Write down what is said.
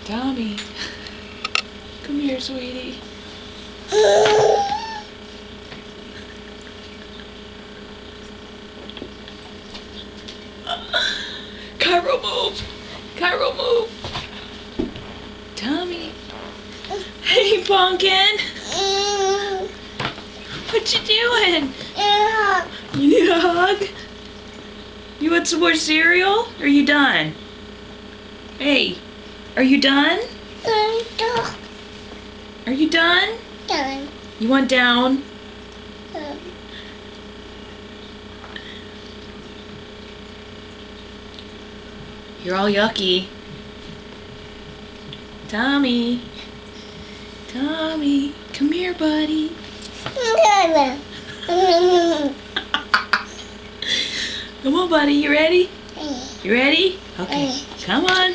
Tommy, come here, sweetie. Cairo, move! Cairo, move! Tommy. Hey, Pumpkin. What you doing? You need a hug? You want some more cereal? Or are you done? Hey, are you done? Are you done? You want down? You're all yucky. Tommy. Tommy, come here, buddy. Come on, buddy, you ready? You ready? Okay, come on.